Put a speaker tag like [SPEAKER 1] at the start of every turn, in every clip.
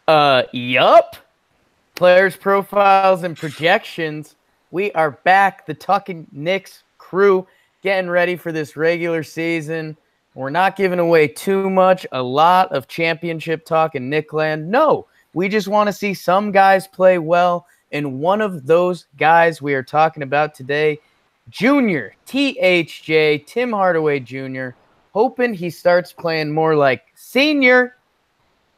[SPEAKER 1] Yup. Players' profiles and projections. We are back. The Talkin Knicks crew getting ready for this regular season. We're not giving away too much. A lot of championship talk in Nickland. No, we just want to see some guys play well. And one of those guys we are talking about today, Junior, THJ, Tim Hardaway Jr., hoping he starts playing more like senior.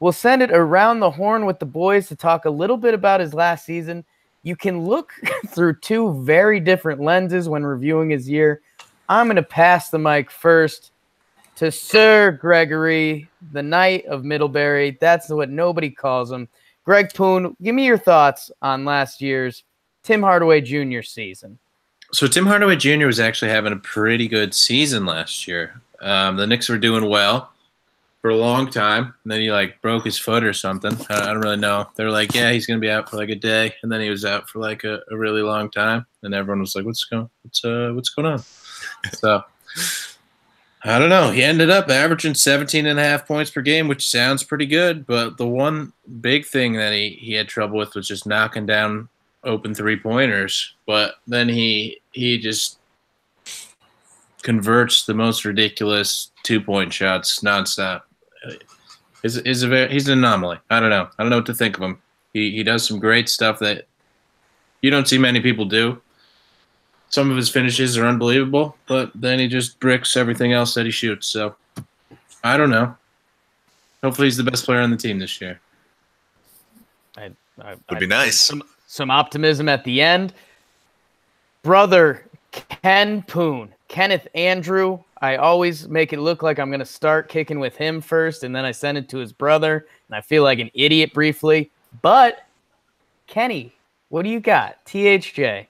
[SPEAKER 1] We'll send it around the horn with the boys to talk a little bit about his last season. You can look through two very different lenses when reviewing his year. I'm going to pass the mic first to Sir Gregory, the Knight of Middlebury. That's what nobody calls him. Greg Poon, give me your thoughts on last year's Tim Hardaway Jr. season.
[SPEAKER 2] So Tim Hardaway Jr. was actually having a pretty good season last year. The Knicks were doing well for a long time, and then he broke his foot or something. I don't really know. They were like, yeah, he's gonna be out for a day, and then he was out for a really long time, and everyone was like, what's going on? So I don't know. He ended up averaging 17.5 points per game, which sounds pretty good, but the one big thing that he had trouble with was just knocking down open three-pointers. But then he just converts the most ridiculous two-point shots nonstop. He's an anomaly. I don't know what to think of him. He does some great stuff that you don't see many people do. Some of his finishes are unbelievable, but then he just bricks everything else that he shoots. So I don't know. Hopefully he's the best player on the team this year.
[SPEAKER 3] Would be nice.
[SPEAKER 1] Some optimism at the end. Brother Ken Poon, Kenneth Andrew. I always make it look like I'm going to start kicking with him first, and then I send it to his brother, and I feel like an idiot briefly. But, Kenny, what do you got? THJ.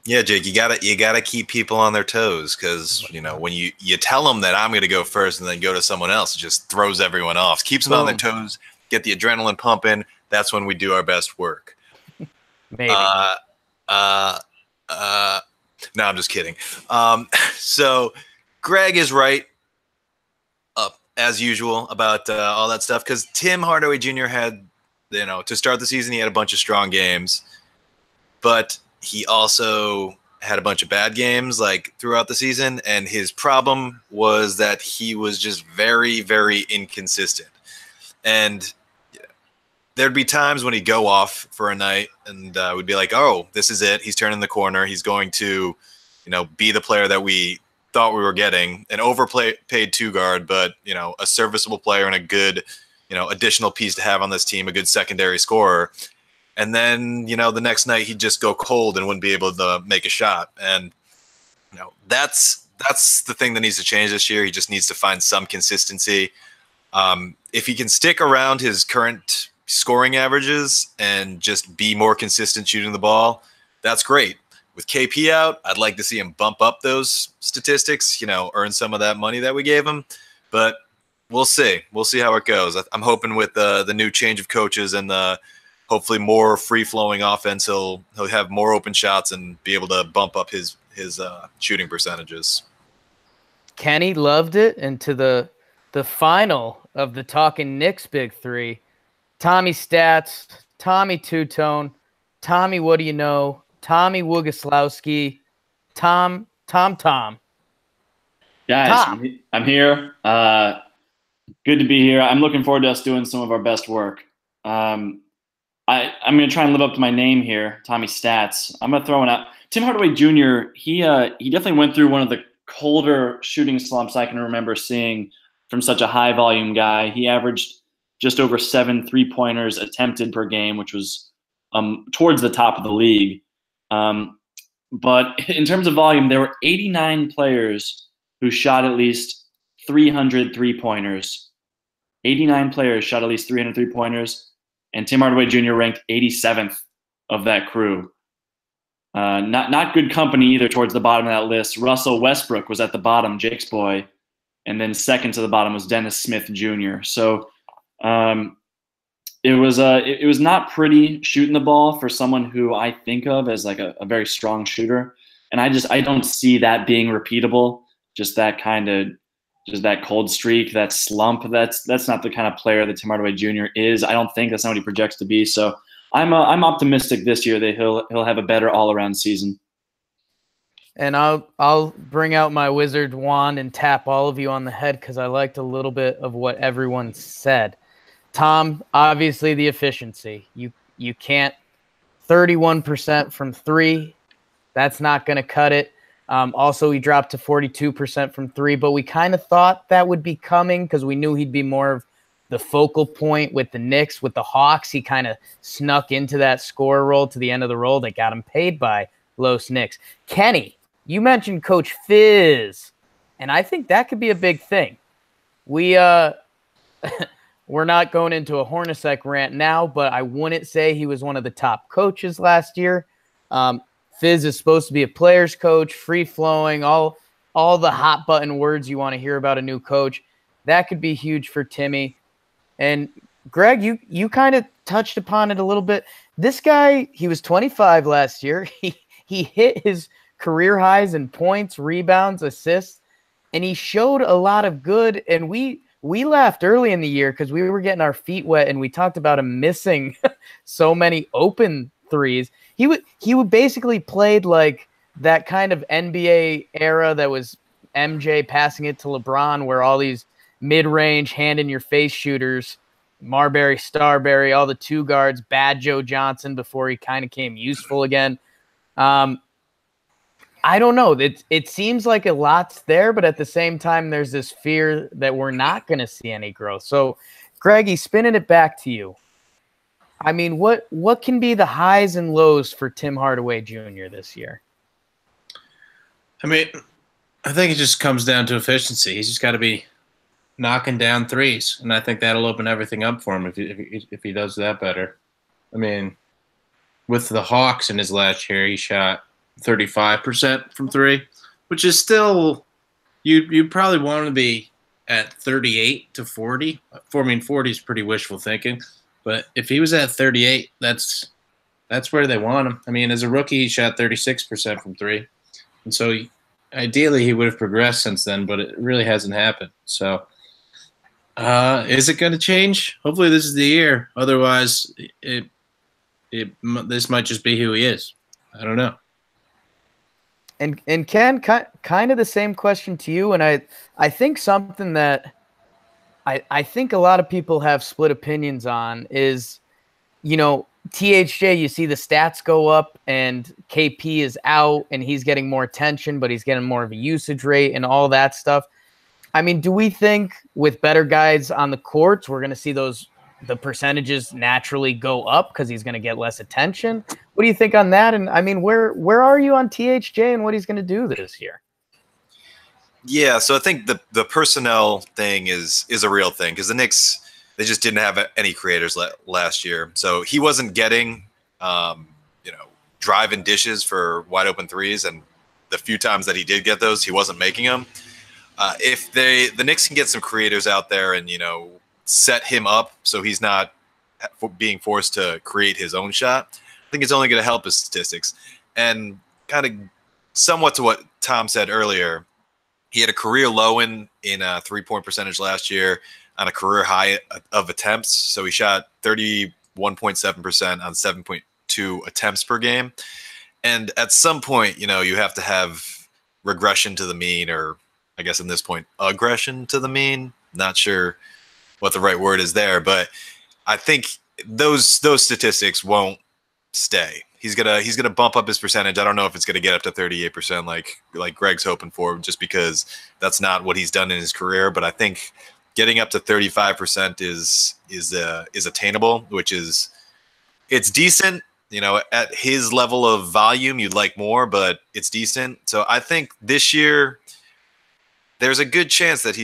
[SPEAKER 3] Yeah, Jake, you gotta keep people on their toes because, when you tell them that I'm going to go first and then go to someone else, it just throws everyone off. Keeps them on their toes, get the adrenaline pumping. That's when we do our best work.
[SPEAKER 1] Maybe.
[SPEAKER 3] No, I'm just kidding. So Greg is right, as usual, about all that stuff because Tim Hardaway Jr. had, to start the season, he had a bunch of strong games, but he also had a bunch of bad games throughout the season, and his problem was that he was just very, very inconsistent. And there'd be times when he'd go off for a night and we'd be like, oh, this is it. He's turning the corner. He's going to, be the player that we thought we were getting, an overpaid two guard, but, a serviceable player and a good, additional piece to have on this team, a good secondary scorer. And then, the next night he'd just go cold and wouldn't be able to make a shot. And, that's the thing that needs to change this year. He just needs to find some consistency. If he can stick around his current scoring averages and just be more consistent shooting the ball, that's great. With KP out, I'd like to see him bump up those statistics, earn some of that money that we gave him. But we'll see. We'll see how it goes. I'm hoping with the new change of coaches and the hopefully more free-flowing offense, he'll have more open shots and be able to bump up his shooting percentages.
[SPEAKER 1] Kenny loved it, and to the final of the Talkin' Knicks Big Three, Tommy Stats, Tommy Two-Tone, Tommy What Do You Know, Tommy Wogoslowski, Tom.
[SPEAKER 4] Guys,
[SPEAKER 1] Tom.
[SPEAKER 4] I'm here. Good to be here. I'm looking forward to us doing some of our best work. I'm going to try and live up to my name here, Tommy Stats. I'm going to throw one out. Tim Hardaway Jr., he definitely went through one of the colder shooting slumps I can remember seeing from such a high-volume guy. He averaged just over 7 3-pointers attempted per game, which was towards the top of the league. But in terms of volume, there were 89 players who shot at least 300 3-pointers. 89 players shot at least 300 3-pointers, and Tim Hardaway Jr. ranked 87th of that crew. Not good company either towards the bottom of that list. Russell Westbrook was at the bottom, Jake's boy, and then second to the bottom was Dennis Smith Jr. So it was not pretty shooting the ball for someone who I think of as a very strong shooter, and I don't see that being repeatable. Just that kind of just that cold streak, that slump. That's not the kind of player that Tim Hardaway Jr. is. I don't think that's not what he projects to be. So I'm optimistic this year that he'll have a better all around season.
[SPEAKER 1] And I'll bring out my wizard wand and tap all of you on the head because I liked a little bit of what everyone said. Tom, obviously the efficiency. You can't 31% from three. That's not going to cut it. Also, he dropped to 42% from three, but we kind of thought that would be coming because we knew he'd be more of the focal point with the Knicks. With the Hawks, he kind of snuck into that scorer role to the end of the roll that got him paid by Los Knicks. Kenny, you mentioned Coach Fizz, and I think that could be a big thing. We're not going into a Hornacek rant now, but I wouldn't say he was one of the top coaches last year. Fizz is supposed to be a player's coach, free-flowing, all the hot-button words you want to hear about a new coach. That could be huge for Timmy. And, Greg, you kind of touched upon it a little bit. This guy, he was 25 last year. He hit his career highs in points, rebounds, assists, and he showed a lot of good. And we laughed early in the year because we were getting our feet wet, and we talked about him missing so many open threes. He would basically played like that kind of NBA era that was MJ passing it to LeBron, where all these mid-range, hand-in-your-face shooters, Marbury, Starbury, all the two guards, Bad Joe Johnson before he kind of came useful again. I don't know. It seems like a lot's there, but at the same time, there's this fear that we're not going to see any growth. So, Greggy, spinning it back to you. I mean, what can be the highs and lows for Tim Hardaway Jr. this year?
[SPEAKER 2] I mean, I think it just comes down to efficiency. He's just got to be knocking down threes, and I think that'll open everything up for him if he does that better. I mean, with the Hawks in his last year, he shot 35% from three, which is still you probably want to be at 38 to 40. I mean, 40 is pretty wishful thinking. But if he was at 38, that's where they want him. I mean, as a rookie, he shot 36% from three. And so ideally he would have progressed since then, but it really hasn't happened. So is it going to change? Hopefully this is the year. Otherwise, this might just be who he is. I don't know.
[SPEAKER 1] And Ken, kind of the same question to you. And I think something that I think a lot of people have split opinions on is, THJ, you see the stats go up and KP is out and he's getting more attention, but he's getting more of a usage rate and all that stuff. I mean, do we think with better guys on the courts, we're going to see the percentages naturally go up because he's going to get less attention? What do you think on that? And I mean, where are you on THJ and what he's going to do this year?
[SPEAKER 3] Yeah, so I think the personnel thing is a real thing because the Knicks, they just didn't have any creators last year. So he wasn't getting, driving dishes for wide open threes, and the few times that he did get those, he wasn't making them. If the Knicks can get some creators out there and set him up so he's not being forced to create his own shot, I think it's only going to help his statistics. And kind of somewhat to what Tom said earlier, he had a career low in three-point percentage last year on a career high of attempts. So he shot 31.7% on 7.2 attempts per game. And at some point, you have to have regression to the mean, or I guess in this point, aggression to the mean. Not sure what the right word is there, but I think those statistics won't stay. He's gonna bump up his percentage. I don't know if it's gonna get up to 38% like Greg's hoping for, just because that's not what he's done in his career. But I think getting up to 35% is attainable, which is it's decent. At his level of volume, you'd like more, but it's decent. So I think this year there's a good chance that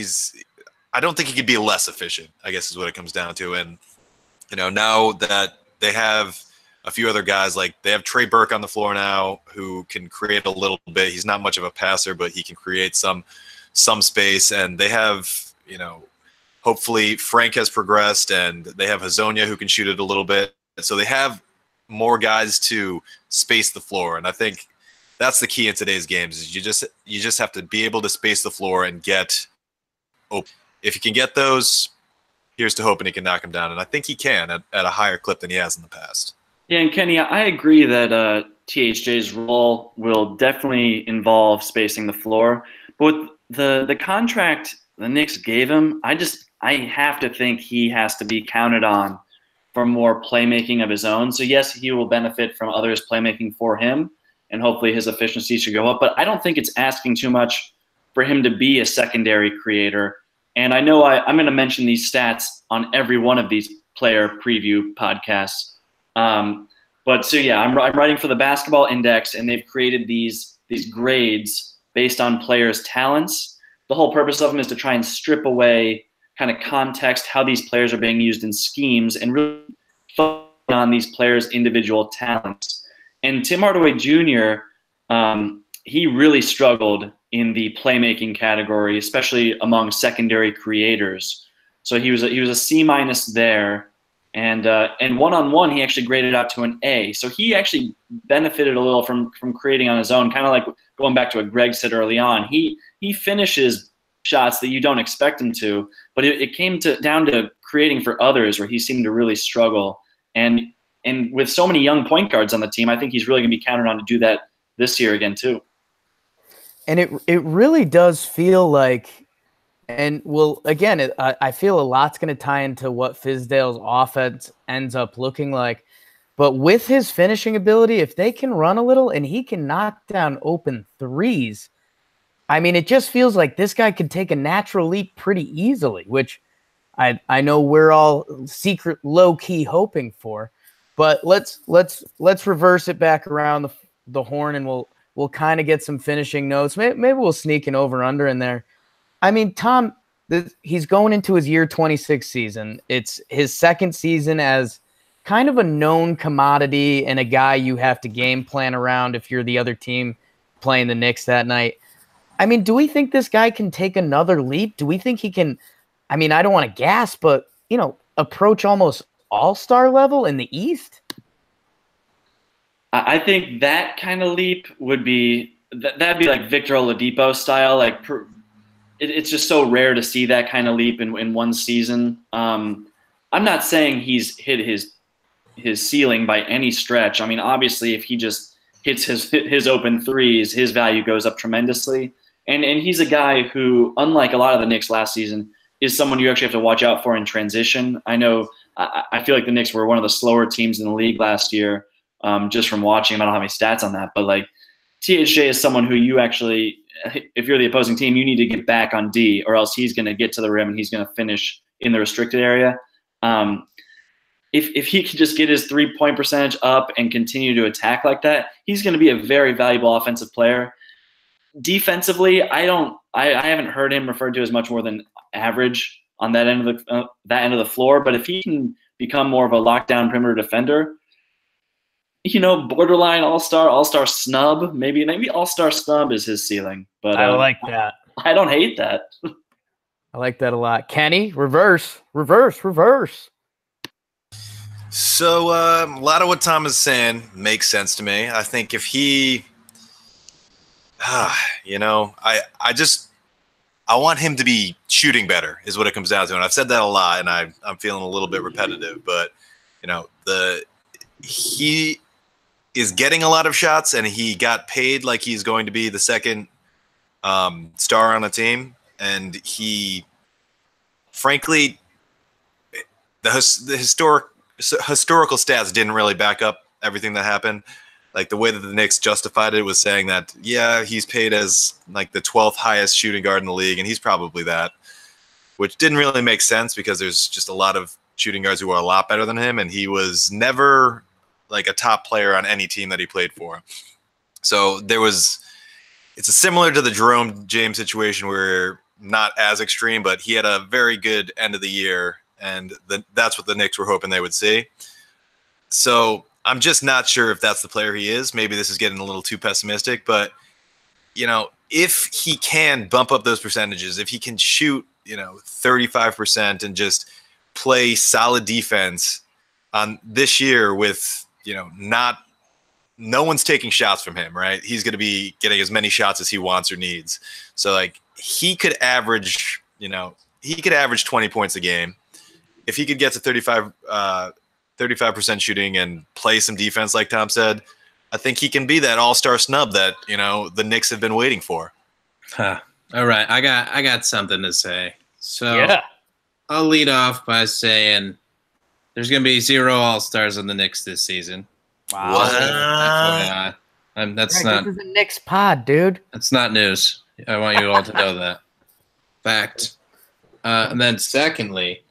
[SPEAKER 3] I don't think he could be less efficient, I guess is what it comes down to. And now that they have a few other guys, like they have Trey Burke on the floor now who can create a little bit. He's not much of a passer, but he can create some space. And they have, hopefully Frank has progressed, and they have Hazonia who can shoot it a little bit. So they have more guys to space the floor. And I think that's the key in today's games is you just have to be able to space the floor and get open. If he can get those, here's to hoping he can knock him down. And I think he can at a higher clip than he has in the past.
[SPEAKER 4] Yeah, and Kenny, I agree that THJ's role will definitely involve spacing the floor. But with the contract the Knicks gave him, I have to think he has to be counted on for more playmaking of his own. So yes, he will benefit from others playmaking for him, and hopefully his efficiency should go up. But I don't think it's asking too much for him to be a secondary creator. And I know I'm going to mention these stats on every one of these player preview podcasts. But so yeah, I'm writing for the Basketball Index, and they've created these grades based on players' talents. The whole purpose of them is to try and strip away kind of context, how these players are being used in schemes, and really focus on these players' individual talents. And Tim Hardaway Jr., he really struggled in the playmaking category, especially among secondary creators. So he was a C- there, and one-on-one he actually graded out to an A. So he actually benefited a little from creating on his own, kind of like going back to what Greg said early on. He finishes shots that you don't expect him to, but it came down to creating for others where he seemed to really struggle. And with so many young point guards on the team, I think he's really going to be counted on to do that this year again too.
[SPEAKER 1] And it really does feel like, and well, again, I feel a lot's going to tie into what Fizdale's offense ends up looking like. But with his finishing ability, if they can run a little and he can knock down open threes, I mean, it just feels like this guy could take a natural leap pretty easily, which I know we're all secret low-key hoping for. But let's reverse it back around the horn, and we'll kind of get some finishing notes. Maybe we'll sneak an over-under in there. I mean, Tom, he's going into his year 26 season. It's his second season as kind of a known commodity and a guy you have to game plan around if you're the other team playing the Knicks that night. I mean, do we think this guy can take another leap? Do we think he can, I mean, I don't want to gasp, but, approach almost all-star level in the East?
[SPEAKER 4] I think that kind of leap would be, that'd be like Victor Oladipo style. Like it's just so rare to see that kind of leap in one season. I'm not saying he's hit his ceiling by any stretch. I mean, obviously, if he just hits his open threes, his value goes up tremendously. And he's a guy who, unlike a lot of the Knicks last season, is someone you actually have to watch out for in transition. I know I feel like the Knicks were one of the slower teams in the league last year, just from watching. I don't have any stats on that, but like THJ is someone who you actually, if you're the opposing team, you need to get back on D, or else he's going to get to the rim and he's going to finish in the restricted area. If he could just get his 3-point percentage up and continue to attack like that, he's going to be a very valuable offensive player. Defensively, I haven't heard him referred to as much more than average on that end of the floor. But if he can become more of a lockdown perimeter defender, borderline all-star snub, maybe all-star snub is his ceiling. But
[SPEAKER 1] I like that.
[SPEAKER 4] I don't hate that.
[SPEAKER 1] I like that a lot. Kenny, reverse.
[SPEAKER 3] So a lot of what Tom is saying makes sense to me. I think if he, I want him to be shooting better is what it comes down to. And I've said that a lot, and I'm feeling a little bit repetitive. But, he is getting a lot of shots, and he got paid like he's going to be the second star on a team. And he, frankly, the historical stats didn't really back up everything that happened. Like the way that the Knicks justified it was saying that, yeah, he's paid as like the 12th highest shooting guard in the league, and he's probably that, which didn't really make sense because there's just a lot of shooting guards who are a lot better than him, and he was never like a top player on any team that he played for. So it's similar to the Jerome James situation where not as extreme, but he had a very good end of the year, and that's what the Knicks were hoping they would see. So I'm just not sure if that's the player he is. Maybe this is getting a little too pessimistic, but if he can bump up those percentages, if he can shoot, 35% and just play solid defense on this year with, no one's taking shots from him, right? He's going to be getting as many shots as he wants or needs. So like he could average he could average 20 points a game. If he could get to 35% shooting and play some defense, like Tom said, I think he can be that all-star snub that, the Knicks have been waiting for.
[SPEAKER 2] Huh. All right, I got something to say. So
[SPEAKER 1] Yeah.
[SPEAKER 2] I'll lead off by saying there's going to be 0 All-Stars on the Knicks this season.
[SPEAKER 1] Wow.
[SPEAKER 3] What?
[SPEAKER 2] That's
[SPEAKER 1] Greg,
[SPEAKER 2] not
[SPEAKER 1] this is a Knicks pod, dude.
[SPEAKER 2] that's not news. I want you all to know that. Fact. And then secondly,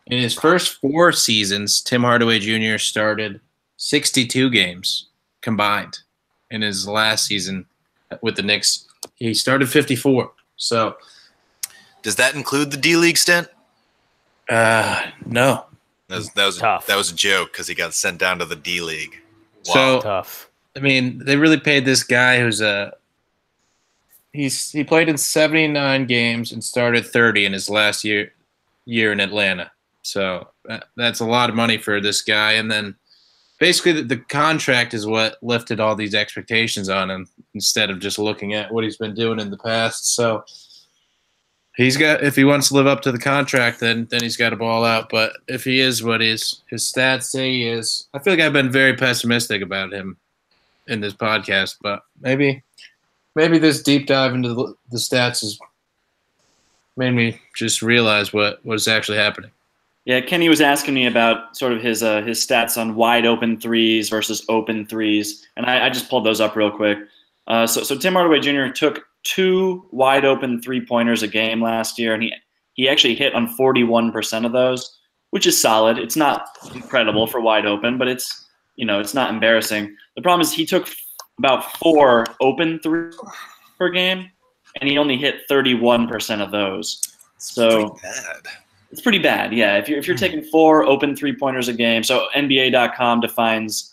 [SPEAKER 2] in his first 4 seasons, Tim Hardaway Jr. started 62 games combined. In his last season with the Knicks, he started 54. So,
[SPEAKER 3] Does that include the D-League stint?
[SPEAKER 2] no.
[SPEAKER 3] That was a joke because he got sent down to the D-League. Wow.
[SPEAKER 2] So,
[SPEAKER 1] Tough.
[SPEAKER 2] I mean, they really paid this guy who's he played in 79 games and started 30 in his last year in Atlanta. So that's a lot of money for this guy. And then basically the contract is what lifted all these expectations on him instead of just looking at what he's been doing in the past. So if he wants to live up to the contract, then he's got to ball out. But if he is what his stats say he is, I feel like I've been very pessimistic about him in this podcast. But maybe this deep dive into the stats has made me just realize what's actually happening.
[SPEAKER 4] Yeah, Kenny was asking me about sort of his stats on wide open threes versus open threes, and I just pulled those up real quick. So Tim Hardaway Jr. took 2 wide open 3-pointers a game last year, and he actually hit on 41% of those, which is solid. It's not incredible for wide open, but it's not embarrassing. The problem is he took about 4 open threes per game, and he only hit 31% of those. So
[SPEAKER 3] pretty bad.
[SPEAKER 4] It's pretty bad, yeah. If you're taking 4 open 3-pointers a game, so NBA.com defines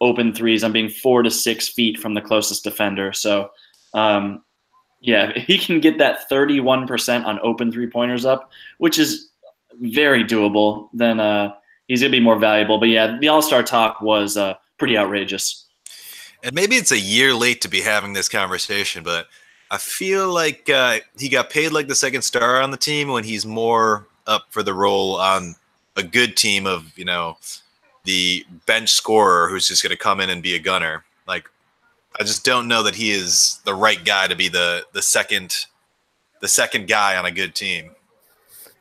[SPEAKER 4] open threes on being 4 to 6 feet from the closest defender. So, if he can get that 31% on open 3-pointers up, which is very doable, then he's gonna be more valuable. But yeah, the All-Star talk was pretty outrageous.
[SPEAKER 3] And maybe it's a year late to be having this conversation, but I feel like he got paid like the second star on the team when he's more up for the role on a good team of, the bench scorer who's just going to come in and be a gunner. Like, I just don't know that he is the right guy to be the second guy on a good team.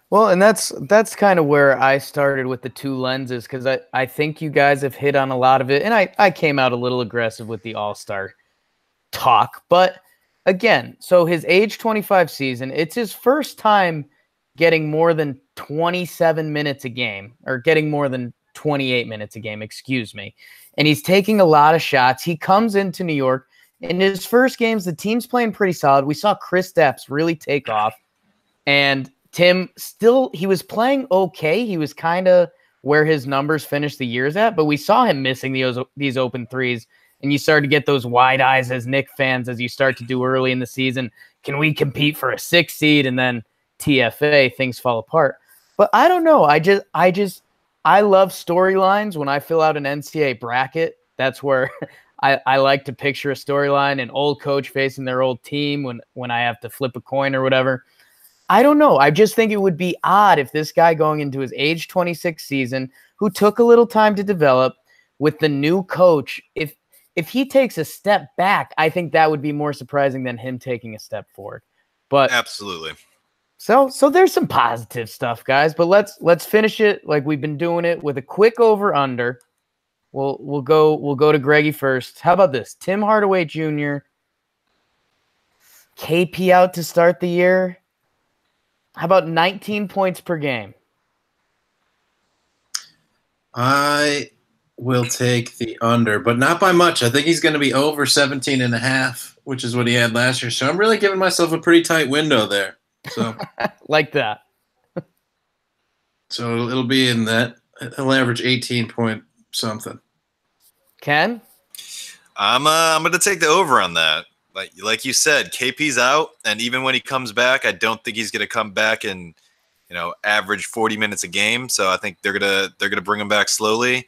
[SPEAKER 1] Well, and that's kind of where I started with the 2 lenses, because I think you guys have hit on a lot of it, and I came out a little aggressive with the All-Star talk. But again, so his age 25 season, it's his first time getting more than 27 minutes a game, or getting more than 28 minutes a game, excuse me. And he's taking a lot of shots. He comes into New York. In his first games, the team's playing pretty solid. We saw Kristaps really take off. And Tim he was playing okay. He was kind of where his numbers finished the years at, but we saw him missing these open threes. And you start to get those wide eyes as Knicks fans, as you start to do early in the season. Can we compete for a 6 seed? And then TFA, things fall apart. But I don't know. I love storylines. When I fill out an NCAA bracket, that's where I like to picture a storyline, an old coach facing their old team when I have to flip a coin or whatever. I don't know. I just think it would be odd if this guy going into his age 26 season, who took a little time to develop with the new coach, if he takes a step back, I think that would be more surprising than him taking a step forward. But
[SPEAKER 3] absolutely.
[SPEAKER 1] So there's some positive stuff, guys. But let's finish it like we've been doing it with a quick over under. We'll go to Greggy first. How about this? Tim Hardaway Jr. KP out to start the year. How about 19 points per game?
[SPEAKER 2] I will take the under, but not by much. I think he's going to be over 17.5, which is what he had last year. So I'm really giving myself a pretty tight window there. So
[SPEAKER 1] like that.
[SPEAKER 2] So it'll be in that. He'll average 18 point something.
[SPEAKER 1] Ken?
[SPEAKER 3] I'm going to take the over on that. Like you said, KP's out, and even when he comes back, I don't think he's going to come back and average 40 minutes a game. So I think they're gonna bring him back slowly.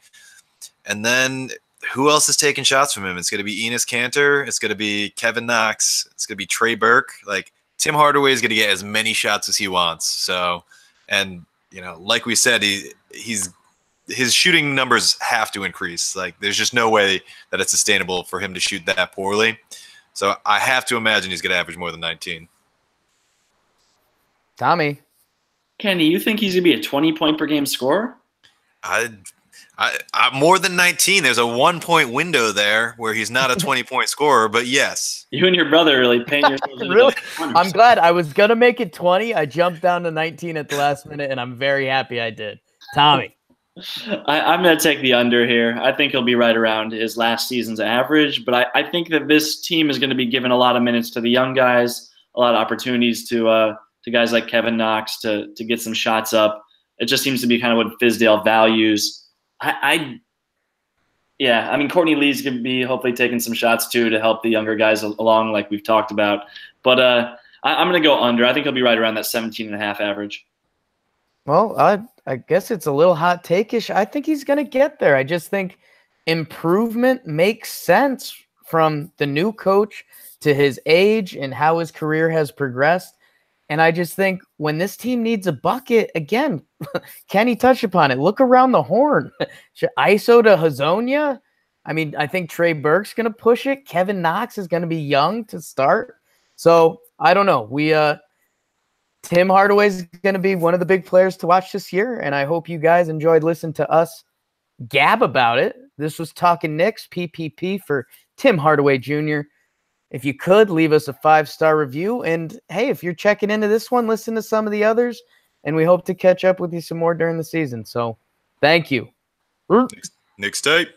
[SPEAKER 3] And then who else is taking shots from him? It's going to be Enes Kanter. It's going to be Kevin Knox. It's going to be Trey Burke. Like, Tim Hardaway is going to get as many shots as he wants. So, and like we said, his shooting numbers have to increase. Like, there's just no way that it's sustainable for him to shoot that poorly. So I have to imagine he's going to average more than 19.
[SPEAKER 1] Tommy.
[SPEAKER 4] Kenny, you think he's going to be a 20-point per game scorer?
[SPEAKER 3] I more than 19. There's a 1-point window there where he's not a 20-point scorer, but yes.
[SPEAKER 4] You and your brother really paint yourselves into
[SPEAKER 1] Really?
[SPEAKER 4] corners.
[SPEAKER 1] I'm glad. I was going to make it 20. I jumped down to 19 at the last minute, and I'm very happy I did. Tommy.
[SPEAKER 4] I'm going to take the under here. I think he'll be right around his last season's average, but I think that this team is going to be given a lot of minutes to the young guys, a lot of opportunities to guys like Kevin Knox to get some shots up. It just seems to be kind of what Fizdale values. I mean, Courtney Lee's going to be hopefully taking some shots too to help the younger guys along, like we've talked about. But I'm going to go under. I think he'll be right around that 17.5 average.
[SPEAKER 1] Well, I guess it's a little hot take-ish. I think he's going to get there. I just think improvement makes sense from the new coach to his age and how his career has progressed. And I just think when this team needs a bucket, again, Kenny touched upon it. Look around the horn. ISO to Hazonia. I mean, I think Trey Burke's going to push it. Kevin Knox is going to be young to start. So I don't know. Tim Hardaway is going to be one of the big players to watch this year. And I hope you guys enjoyed listening to us gab about it. This was Talkin' Knicks, PPP for Tim Hardaway Jr. If you could, leave us a 5-star review. And, hey, if you're checking into this one, listen to some of the others. And we hope to catch up with you some more during the season. So, thank you.
[SPEAKER 3] Knicks tape.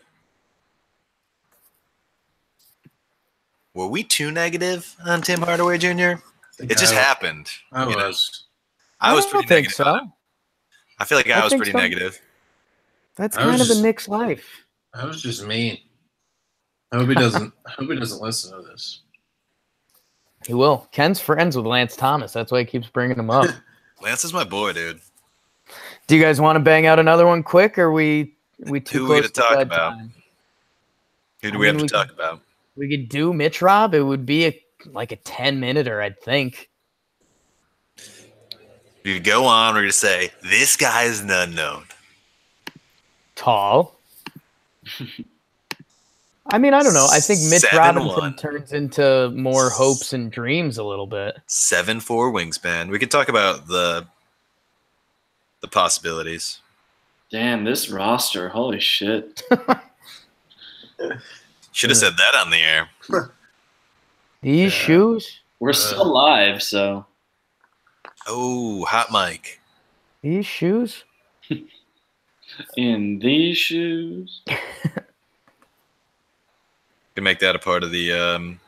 [SPEAKER 3] Were we too negative on Tim Hardaway Jr.? It just happened.
[SPEAKER 2] I was.
[SPEAKER 3] I was
[SPEAKER 1] don't
[SPEAKER 3] pretty
[SPEAKER 1] think
[SPEAKER 3] negative.
[SPEAKER 1] so.
[SPEAKER 3] I feel like I was
[SPEAKER 1] think
[SPEAKER 3] pretty
[SPEAKER 1] so.
[SPEAKER 3] negative.
[SPEAKER 1] That's
[SPEAKER 2] I was
[SPEAKER 1] kind of the
[SPEAKER 2] just-
[SPEAKER 1] Knicks' life.
[SPEAKER 2] I was just mean. I hope he doesn't. I hope he doesn't listen to this.
[SPEAKER 1] He will. Ken's friends with Lance Thomas. That's why he keeps bringing him up.
[SPEAKER 3] Lance is my boy, dude.
[SPEAKER 1] Do you guys want to bang out another one quick, or we too
[SPEAKER 3] Who we
[SPEAKER 1] close
[SPEAKER 3] gonna
[SPEAKER 1] to
[SPEAKER 3] talk about?
[SPEAKER 1] bedtime?
[SPEAKER 3] Who do
[SPEAKER 1] I
[SPEAKER 3] we have
[SPEAKER 1] mean,
[SPEAKER 3] to talk about?
[SPEAKER 1] We could do Mitch Rob. It would be like a 10-minute-er, I'd think.
[SPEAKER 3] You could go on. We're gonna say this guy is an unknown.
[SPEAKER 1] Tall. I mean, I don't know. I think Mitch
[SPEAKER 3] 7'1".
[SPEAKER 1] Robinson turns into more hopes and dreams a little bit.
[SPEAKER 3] 7'4" wingspan. We could talk about the possibilities.
[SPEAKER 4] Damn, this roster. Holy shit.
[SPEAKER 3] Should have said that on the air.
[SPEAKER 1] These shoes.
[SPEAKER 4] We're still live, so.
[SPEAKER 3] Oh, hot mic.
[SPEAKER 1] These shoes.
[SPEAKER 4] In these shoes.
[SPEAKER 3] Can make that a part of the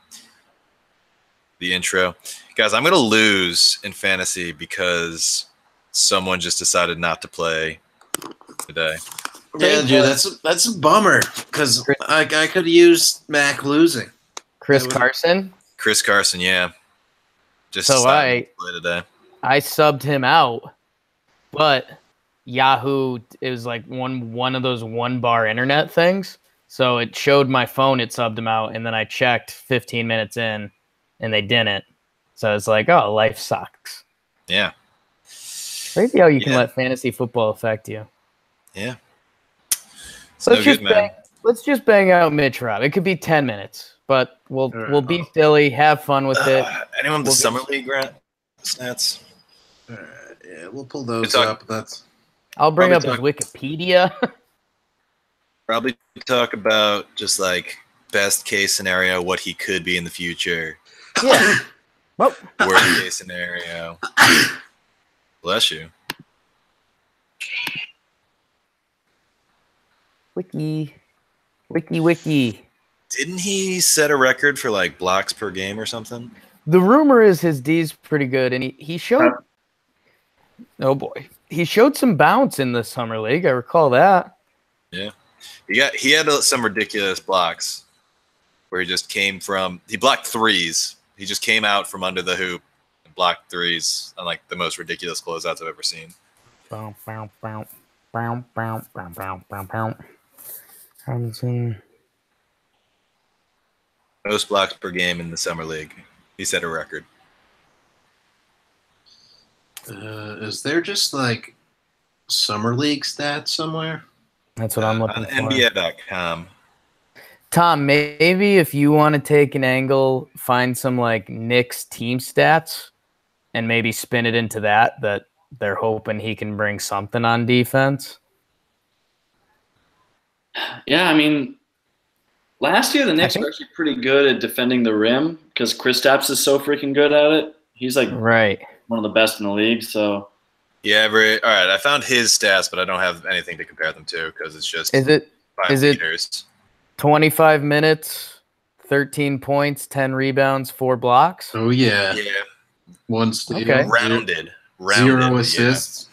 [SPEAKER 3] intro. Guys, I'm gonna lose in fantasy because someone just decided not to play today.
[SPEAKER 2] Yeah, dude, that's a bummer because I could have used Mac losing.
[SPEAKER 1] Chris Carson.
[SPEAKER 3] Chris Carson, yeah. Just
[SPEAKER 1] So
[SPEAKER 3] decided to play today.
[SPEAKER 1] I subbed him out, but Yahoo, it was like one of those one-bar internet things. So it showed my phone, it subbed him out, and then I checked 15 minutes in, and they didn't. So it's like, oh, life sucks.
[SPEAKER 3] Yeah.
[SPEAKER 1] Crazy how you can let fantasy football affect you.
[SPEAKER 3] Yeah. It's
[SPEAKER 1] So
[SPEAKER 3] no good, man.
[SPEAKER 1] let's just bang out Mitch Rob. It could be 10 minutes, but we'll be silly, have fun with it.
[SPEAKER 3] Anyone with the Summer League stats?
[SPEAKER 2] Yeah, we'll pull those
[SPEAKER 3] talk-
[SPEAKER 2] up.
[SPEAKER 1] I'll bring up his
[SPEAKER 3] probably
[SPEAKER 1] Wikipedia.
[SPEAKER 3] Probably talk about just like best case scenario, what he could be in the future.
[SPEAKER 1] Yeah. Well,
[SPEAKER 3] Worst case scenario. Bless you.
[SPEAKER 1] Wiki.
[SPEAKER 3] Didn't he set a record for like blocks per game or something?
[SPEAKER 1] The rumor is his D's pretty good, and he showed. Oh boy, he showed some bounce in the summer league. I recall that.
[SPEAKER 3] Yeah, he had some ridiculous blocks where he blocked threes. He just came out from under the hoop and blocked threes on like the most ridiculous closeouts I've ever seen.
[SPEAKER 1] Robinson.
[SPEAKER 3] Most blocks per game in the summer league. He set a record.
[SPEAKER 2] Is there just like summer league stats somewhere?
[SPEAKER 1] That's what I'm looking
[SPEAKER 3] on
[SPEAKER 1] for.
[SPEAKER 3] NBA.com.
[SPEAKER 1] Tom, maybe if you want to take an angle, find some like Knicks team stats and maybe spin it into that they're hoping he can bring something on defense.
[SPEAKER 4] Yeah, I mean, last year the Knicks were actually pretty good at defending the rim because Kristaps is so freaking good at it. He's like
[SPEAKER 1] right,
[SPEAKER 4] one of the best in the league. So
[SPEAKER 3] Yeah, all right. I found his stats, but I don't have anything to compare them to because it's just
[SPEAKER 1] is it
[SPEAKER 3] 5 meters.
[SPEAKER 1] 25 minutes, 13 points, 10 rebounds, 4 blocks?
[SPEAKER 2] Oh yeah,
[SPEAKER 3] Yeah,
[SPEAKER 2] 1 steal,
[SPEAKER 1] Okay.
[SPEAKER 3] rounded,
[SPEAKER 2] 0 assists,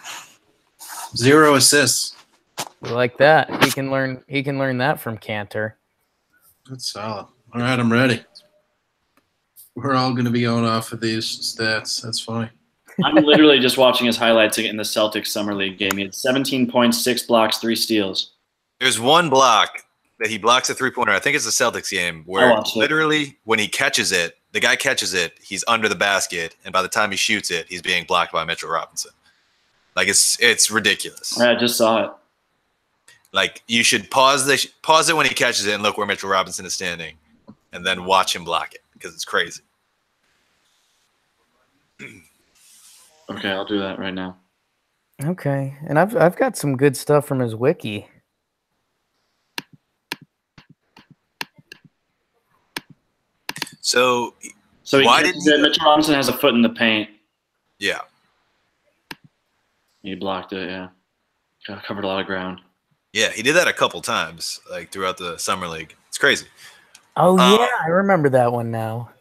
[SPEAKER 2] 0 assists.
[SPEAKER 1] We like that. He can learn that from Cantor.
[SPEAKER 2] That's solid. All right, I'm ready. We're all going to be going off of these stats. That's funny.
[SPEAKER 4] I'm literally just watching his highlights in the Celtics Summer League game. He had 17 points, 6 blocks, 3 steals.
[SPEAKER 3] There's one block that he blocks a 3-pointer. I think it's the Celtics game where literally when he catches it, the guy catches it, he's under the basket, and by the time he shoots it, he's being blocked by Mitchell Robinson. Like it's ridiculous.
[SPEAKER 4] I just saw it.
[SPEAKER 3] Like you should pause it when he catches it and look where Mitchell Robinson is standing, and then watch him block it because it's crazy.
[SPEAKER 4] Okay, I'll do that right now.
[SPEAKER 1] Okay, and I've got some good stuff from his wiki.
[SPEAKER 3] So
[SPEAKER 4] why didn't Mitchell Robinson has a foot in the paint?
[SPEAKER 3] Yeah,
[SPEAKER 4] he blocked it. Yeah, covered a lot of ground.
[SPEAKER 3] Yeah, he did that a couple times, like throughout the summer league. It's crazy.
[SPEAKER 1] Oh yeah, I remember that one now.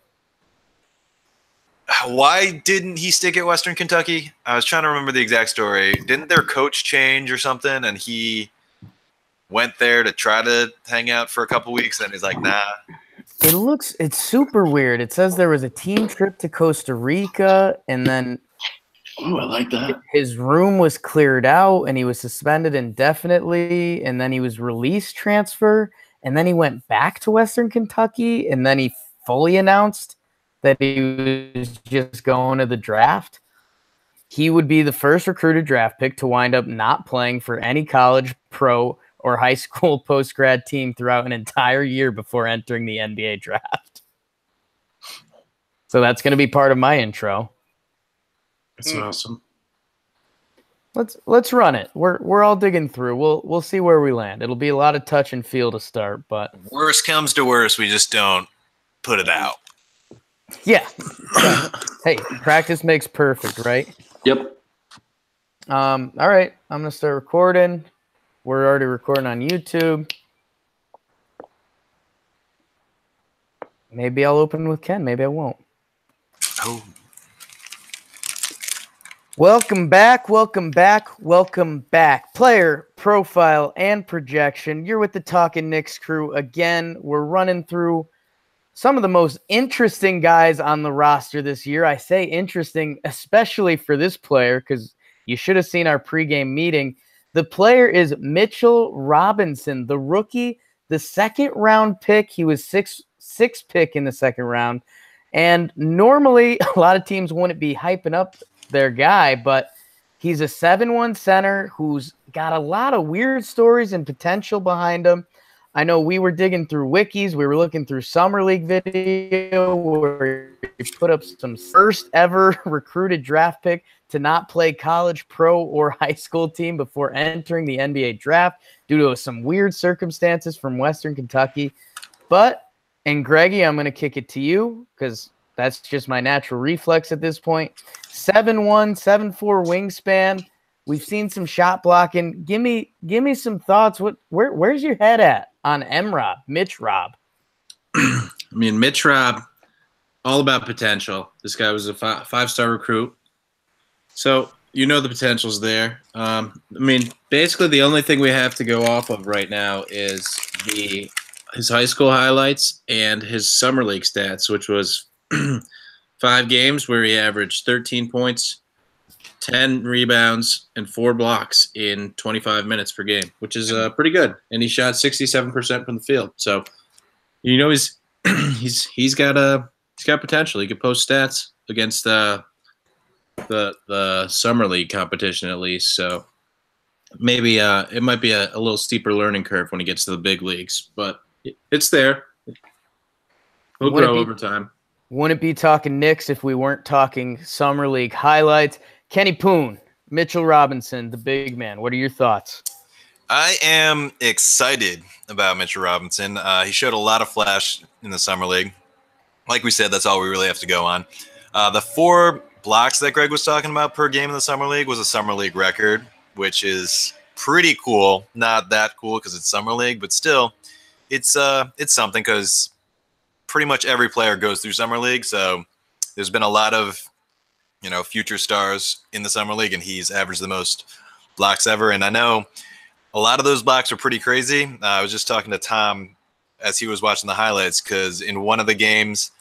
[SPEAKER 3] Why didn't he stick at Western Kentucky? I was trying to remember the exact story. Didn't their coach change or something, and he went there to try to hang out for a couple weeks, and he's like, nah.
[SPEAKER 1] It's super weird. It says there was a team trip to Costa Rica, and then
[SPEAKER 4] oh, I like that.
[SPEAKER 1] His room was cleared out, and he was suspended indefinitely, and then he was released transfer, and then he went back to Western Kentucky, and then he fully announced that he was just going to the draft. He would be the first recruited draft pick to wind up not playing for any college, pro, or high school post-grad team throughout an entire year before entering the NBA draft. So that's going to be part of my intro.
[SPEAKER 2] That's awesome.
[SPEAKER 1] Let's run it. We're all digging through. We'll see where we land. It'll be a lot of touch and feel to start, but
[SPEAKER 3] worst comes to worst, we just don't put it out.
[SPEAKER 1] Yeah. Hey, practice makes perfect, right?
[SPEAKER 4] Yep.
[SPEAKER 1] All right. I'm gonna start recording. We're already recording on YouTube. Maybe I'll open with Ken. Maybe I won't.
[SPEAKER 3] Oh.
[SPEAKER 1] Welcome back. Player profile and projection. You're with the Talkin' Knicks crew again. We're running through some of the most interesting guys on the roster this year. I say interesting, especially for this player, because you should have seen our pregame meeting. The player is Mitchell Robinson, the rookie, the second-round pick. He was sixth pick in the second round. And normally, a lot of teams wouldn't be hyping up their guy, but he's a 7'1" center who's got a lot of weird stories and potential behind him. I know we were digging through wikis. We were looking through Summer League video where he put up some first ever recruited draft pick to not play college, pro, or high school team before entering the NBA draft due to some weird circumstances from Western Kentucky. And Greggy, I'm going to kick it to you because that's just my natural reflex at this point. 7'1", 7'4" wingspan. We've seen some shot blocking. Give me some thoughts. Where's your head at on M-Rob, Mitch Rob?
[SPEAKER 2] I mean, Mitch Rob, all about potential. This guy was a five-star recruit. So you know the potential's there. I mean, basically the only thing we have to go off of right now is his high school highlights and his summer league stats, which was 5 games where he averaged 13 points, 10 rebounds, and 4 blocks in 25 minutes per game, which is pretty good. And he shot 67% from the field. So you know he's got potential. He could post stats against the summer league competition at least. So maybe it might be a little steeper learning curve when he gets to the big leagues, but it's there. He'll grow over time.
[SPEAKER 1] Wouldn't be talking Knicks if we weren't talking summer league highlights. Kenny Poon, Mitchell Robinson, the big man. What are your thoughts?
[SPEAKER 3] I am excited about Mitchell Robinson. He showed a lot of flash in the summer league. Like we said, that's all we really have to go on. The 4 blocks that Greg was talking about per game in the summer league was a summer league record, which is pretty cool. Not that cool because it's summer league, but still, it's something because pretty much every player goes through summer league. So there's been a lot of future stars in the summer league, and he's averaged the most blocks ever. And I know a lot of those blocks are pretty crazy. I was just talking to Tom as he was watching the highlights because in one of the games,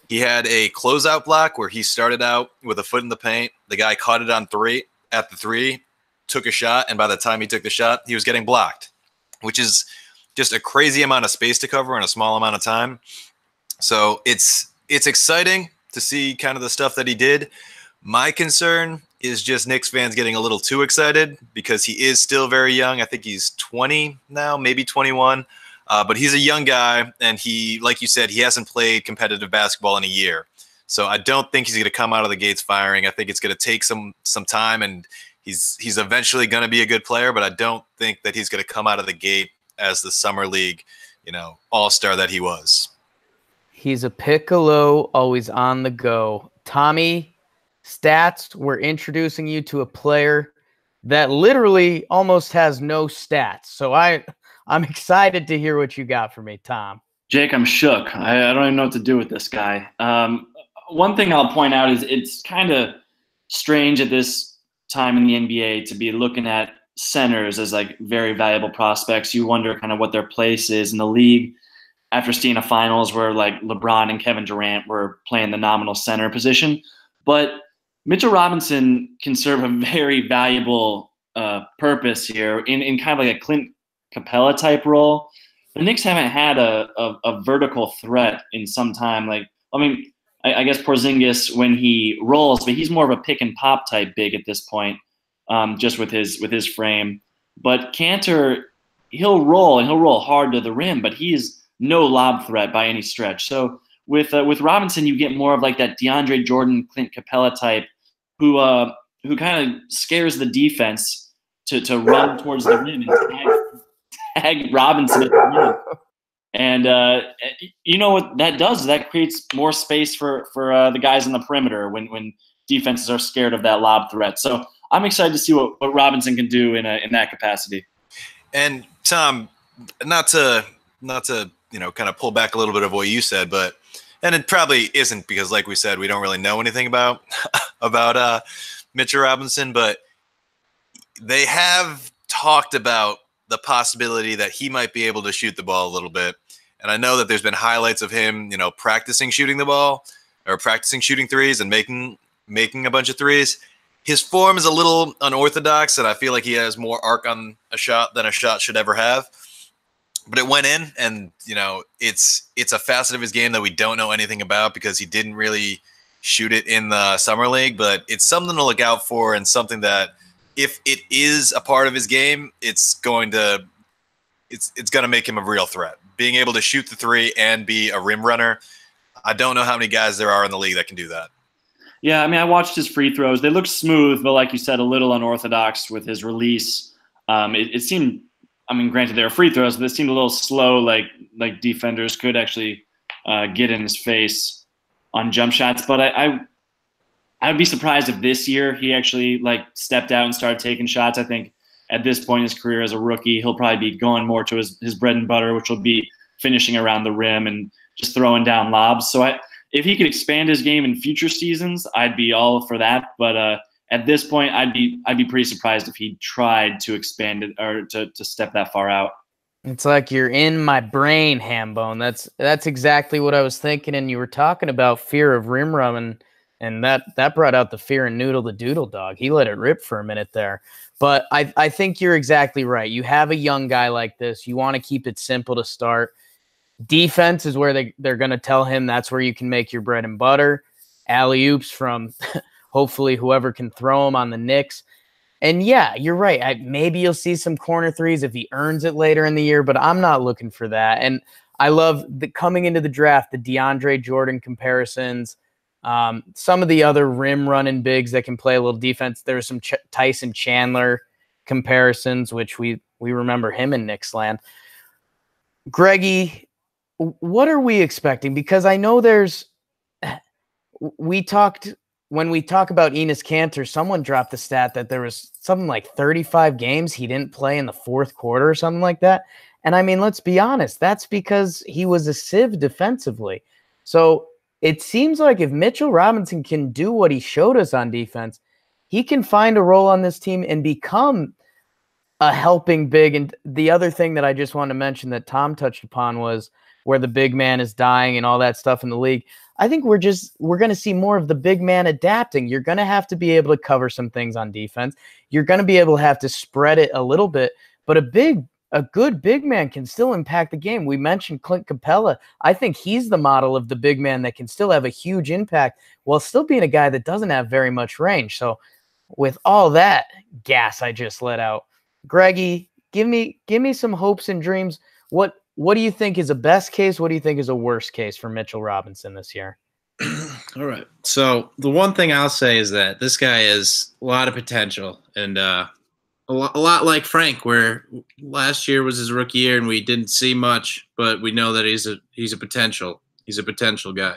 [SPEAKER 3] he had a closeout block where he started out with a foot in the paint. The guy caught it on 3 at the 3, took a shot, and by the time he took the shot, he was getting blocked, which is just a crazy amount of space to cover in a small amount of time. So it's exciting to see kind of the stuff that he did. My concern is just Knicks fans getting a little too excited because he is still very young. I think he's 20 now, maybe 21. But he's a young guy, and he, like you said, he hasn't played competitive basketball in a year. So I don't think he's going to come out of the gates firing. I think it's going to take some time, and he's eventually going to be a good player, but I don't think that he's going to come out of the gate as the summer league, all-star that he was.
[SPEAKER 1] He's a piccolo, always on the go. Tommy, stats, we're introducing you to a player that literally almost has no stats. So I'm excited to hear what you got for me, Tom.
[SPEAKER 4] Jake, I'm shook. I don't even know what to do with this guy. One thing I'll point out is it's kind of strange at this time in the NBA to be looking at centers as like very valuable prospects. You wonder kind of what their place is in the league after seeing a finals where like LeBron and Kevin Durant were playing the nominal center position. But Mitchell Robinson can serve a very valuable purpose here in kind of like a Clint Capella type role. The Knicks haven't had a vertical threat in some time. I guess Porzingis when he rolls, but he's more of a pick and pop type big at this point, just with his frame. But Cantor, he'll roll and he'll roll hard to the rim, but he's no lob threat by any stretch. So with Robinson, you get more of like that DeAndre Jordan, Clint Capella type, who kind of scares the defense to run towards the rim and tag Robinson at the rim. And you know what that does? That creates more space for the guys on the perimeter when defenses are scared of that lob threat. So I'm excited to see what Robinson can do in that capacity.
[SPEAKER 3] And Tom, not to kind of pull back a little bit of what you said, and it probably isn't because, like we said, we don't really know anything about Mitchell Robinson, but they have talked about the possibility that he might be able to shoot the ball a little bit. And I know that there's been highlights of him, practicing shooting the ball or practicing shooting threes and making a bunch of threes. His form is a little unorthodox, and I feel like he has more arc on a shot than a shot should ever have. But it went in, and it's a facet of his game that we don't know anything about because he didn't really shoot it in the summer league. But it's something to look out for, and something that if it is a part of his game, it's going to make him a real threat. Being able to shoot the three and be a rim runner, I don't know how many guys there are in the league that can do that.
[SPEAKER 4] Yeah, I mean, I watched his free throws. They looked smooth, but like you said, a little unorthodox with his release. It seemed, I mean, granted they were free throws, but it seemed a little slow, like defenders could actually get in his face on jump shots. But I'd be surprised if this year he actually stepped out and started taking shots. I think at this point in his career as a rookie, he'll probably be going more to his bread and butter, which will be finishing around the rim and just throwing down lobs. So if he could expand his game in future seasons, I'd be all for that. But at this point, I'd be pretty surprised if he tried to expand it or to step that far out.
[SPEAKER 1] It's like you're in my brain, Hambone. That's exactly what I was thinking. And you were talking about fear of rim running, and that brought out the fear in Noodle the Doodle Dog. He let it rip for a minute there. But I think you're exactly right. You have a young guy like this. You want to keep it simple to start. Defense is where they're going to tell him that's where you can make your bread and butter. Alley-oops from hopefully whoever can throw him on the Knicks. And yeah, you're right. Maybe you'll see some corner threes if he earns it later in the year, but I'm not looking for that. And I love coming into the draft, the DeAndre Jordan comparisons, some of the other rim running bigs that can play a little defense. There's some Tyson Chandler comparisons, which we remember him in Knicks land. Greggy, what are we expecting? Because I know when we talk about Enes Kanter, someone dropped the stat that there was something like 35 games he didn't play in the fourth quarter or something like that. And I mean, let's be honest, that's because he was a sieve defensively. So it seems like if Mitchell Robinson can do what he showed us on defense, he can find a role on this team and become a helping big. And the other thing that I just wanted to mention that Tom touched upon was where the big man is dying and all that stuff in the league. I think we're going to see more of the big man adapting. You're going to have to be able to cover some things on defense. You're going to be able to have to spread it a little bit, but a good big man can still impact the game. We mentioned Clint Capella. I think he's the model of the big man that can still have a huge impact while still being a guy that doesn't have very much range. So with all that gas I just let out, Greggy, give me some hopes and dreams. What do you think is a best case? What do you think is a worst case for Mitchell Robinson this year?
[SPEAKER 2] All right. So the one thing I'll say is that this guy has a lot of potential, and a lot like Frank, where last year was his rookie year and we didn't see much, but we know that he's a potential guy.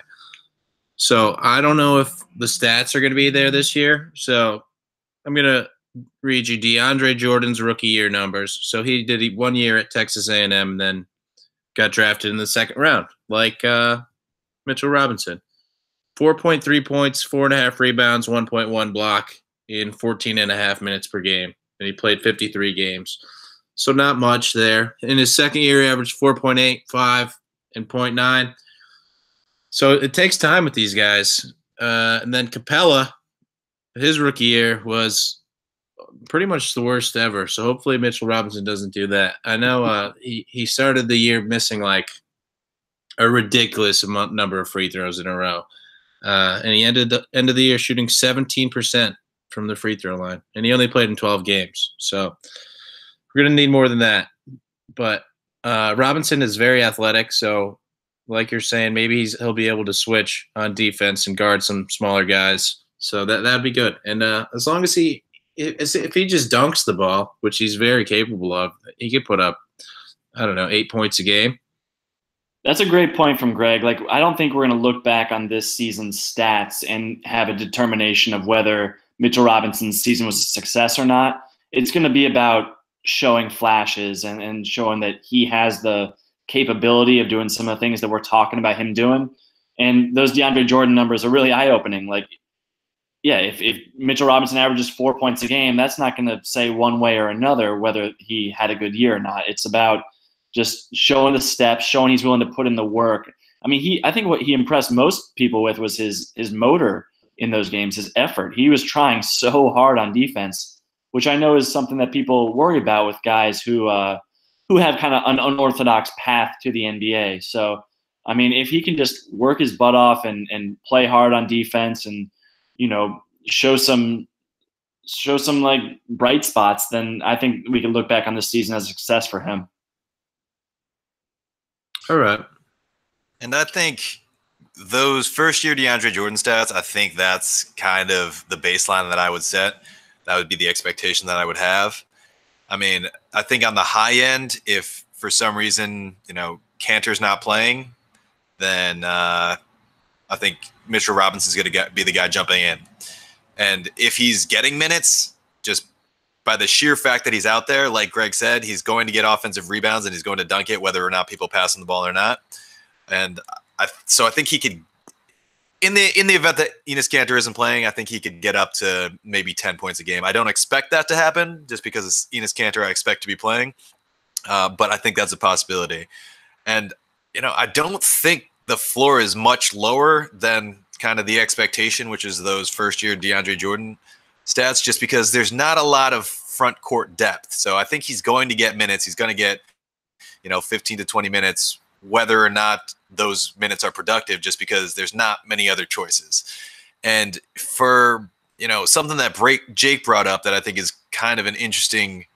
[SPEAKER 2] So I don't know if the stats are going to be there this year. So I'm going to read you DeAndre Jordan's rookie year numbers. So he did 1 year at Texas A&M and then got drafted in the second round, like Mitchell Robinson. 4.3 points, 4.5 rebounds, 1.1 block in 14.5 minutes per game. And he played 53 games. So not much there. In his second year, he averaged 4.8, 5, and 0.9. So it takes time with these guys. And then Capella, his rookie year was pretty much the worst ever. So hopefully Mitchell Robinson doesn't do that. I know he started the year missing like a ridiculous number of free throws in a row. And he ended the end of the year shooting 17% from the free throw line. And he only played in 12 games. So we're going to need more than that. But Robinson is very athletic. So like you're saying, maybe he'll be able to switch on defense and guard some smaller guys. So that'd be good. And as long as if he just dunks the ball, which he's very capable of, he could put up, 8 points a game.
[SPEAKER 4] That's a great point from Greg. Like, I don't think we're going to look back on this season's stats and have a determination of whether Mitchell Robinson's season was a success or not. It's going to be about showing flashes and showing that he has the capability of doing some of the things that we're talking about him doing. And those DeAndre Jordan numbers are really eye-opening. Like, yeah, if Mitchell Robinson averages 4 points a game, that's not going to say one way or another whether he had a good year or not. It's about just showing the steps, showing he's willing to put in the work. I mean, I think what he impressed most people with was his motor in those games, his effort. He was trying so hard on defense, which I know is something that people worry about with guys who have kind of an unorthodox path to the NBA. So, I mean, if he can just work his butt off and play hard on defense and, show some like bright spots, then I think we can look back on this season as a success for him.
[SPEAKER 2] All right.
[SPEAKER 3] And I think those first-year DeAndre Jordan stats, I think that's kind of the baseline that I would set. That would be the expectation that I would have. I mean, I think on the high end, if for some reason, Kanter's not playing, then I think Mitchell Robinson's going to be the guy jumping in. And if he's getting minutes, just by the sheer fact that he's out there, like Greg said, he's going to get offensive rebounds and he's going to dunk it whether or not people pass him the ball or not. And so I think he could, in the event that Enes Kanter isn't playing, I think he could get up to maybe 10 points a game. I don't expect that to happen just because it's Enes Kanter I expect to be playing. But I think that's a possibility. And, I don't think the floor is much lower than kind of the expectation, which is those first-year DeAndre Jordan stats, just because there's not a lot of front court depth. So I think he's going to get minutes. He's going to get, 15 to 20 minutes, whether or not those minutes are productive, just because there's not many other choices. And for something that Jake brought up that I think is kind of an interesting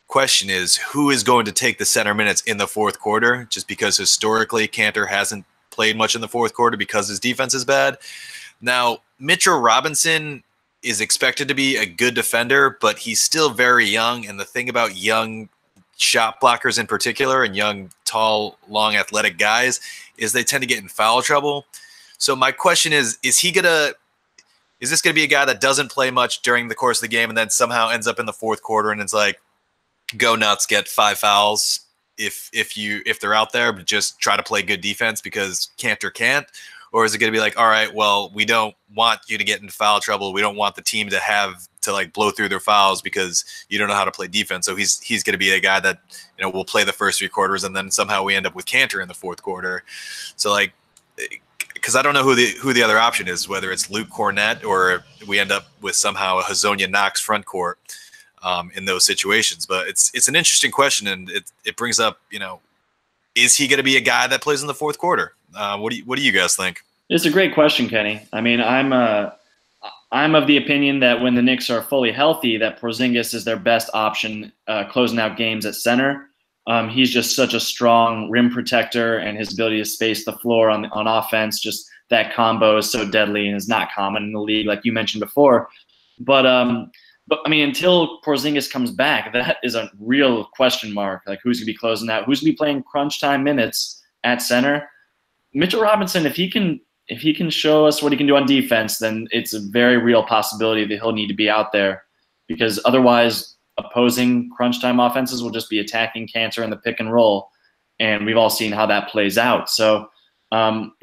[SPEAKER 3] question is who is going to take the center minutes in the fourth quarter, just because historically Cantor hasn't played much in the fourth quarter because his defense is bad. Now, Mitchell Robinson is expected to be a good defender, but he's still very young. And the thing about young shot blockers in particular and young, tall, long, athletic guys is they tend to get in foul trouble. So my question is this going to be a guy that doesn't play much during the course of the game and then somehow ends up in the fourth quarter and it's like, go nuts, get 5 fouls if they're out there, but just try to play good defense because Cantor can't? Or is it going to be like, all right, well, we don't want you to get into foul trouble. We don't want the team to have to like blow through their fouls because you don't know how to play defense. So he's going to be a guy that, will play the first 3 quarters and then somehow we end up with Cantor in the fourth quarter. So like, because I don't know who the other option is, whether it's Luke Cornett or we end up with somehow a Hazonia Knox front court in those situations. But it's an interesting question, and it brings up, is he going to be a guy that plays in the fourth quarter? What do you guys think?
[SPEAKER 4] It's a great question, Kenny. I mean, I'm of the opinion that when the Knicks are fully healthy, that Porzingis is their best option closing out games at center. He's just such a strong rim protector, and his ability to space the floor on offense, just that combo is so deadly and is not common in the league, like you mentioned before. But I mean, until Porzingis comes back, that is a real question mark. Like, who's going to be closing out? Who's going to be playing crunch time minutes at center? Mitchell Robinson, if he can show us what he can do on defense, then it's a very real possibility that he'll need to be out there, because otherwise opposing crunch time offenses will just be attacking Cantor in the pick and roll, and we've all seen how that plays out. So, I'm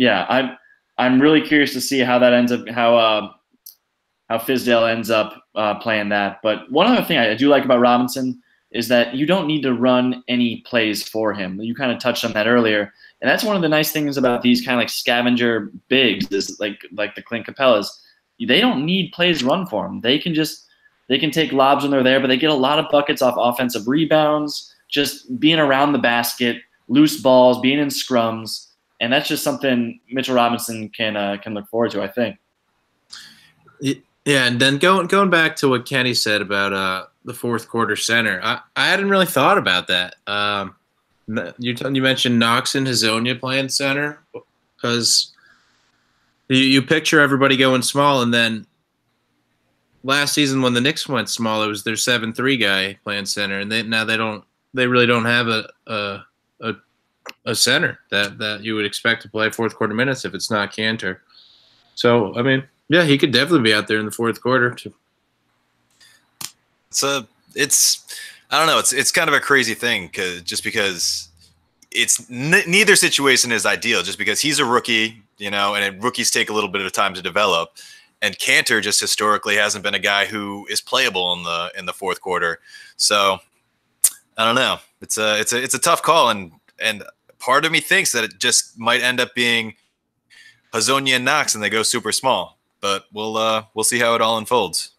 [SPEAKER 4] really curious to see how that ends up, how Fizdale ends up playing that. But one other thing I do like about Robinson is that you don't need to run any plays for him. You kind of touched on that earlier. And that's one of the nice things about these kind of like scavenger bigs, is like the Clint Capellas. They don't need plays run for them. They can take lobs when they're there, but they get a lot of buckets off offensive rebounds, just being around the basket, loose balls, being in scrums. And that's just something Mitchell Robinson can look forward to, I think.
[SPEAKER 2] Yeah, and then going back to what Kenny said about the fourth quarter center, I hadn't really thought about that. You mentioned Knox and Hazonia playing center, because you picture everybody going small, and then last season when the Knicks went small, it was their 7-3 guy playing center, and they really don't have a center that you would expect to play fourth quarter minutes if it's not Cantor. So I mean, yeah, he could definitely be out there in the fourth quarter too.
[SPEAKER 3] I don't know. It's kind of a crazy thing because it's neither situation is ideal. Just because he's a rookie, and rookies take a little bit of time to develop, and Cantor just historically hasn't been a guy who is playable in the fourth quarter. So I don't know. It's a tough call, and part of me thinks that it just might end up being Hazonia and Knox, and they go super small. But we'll see how it all unfolds.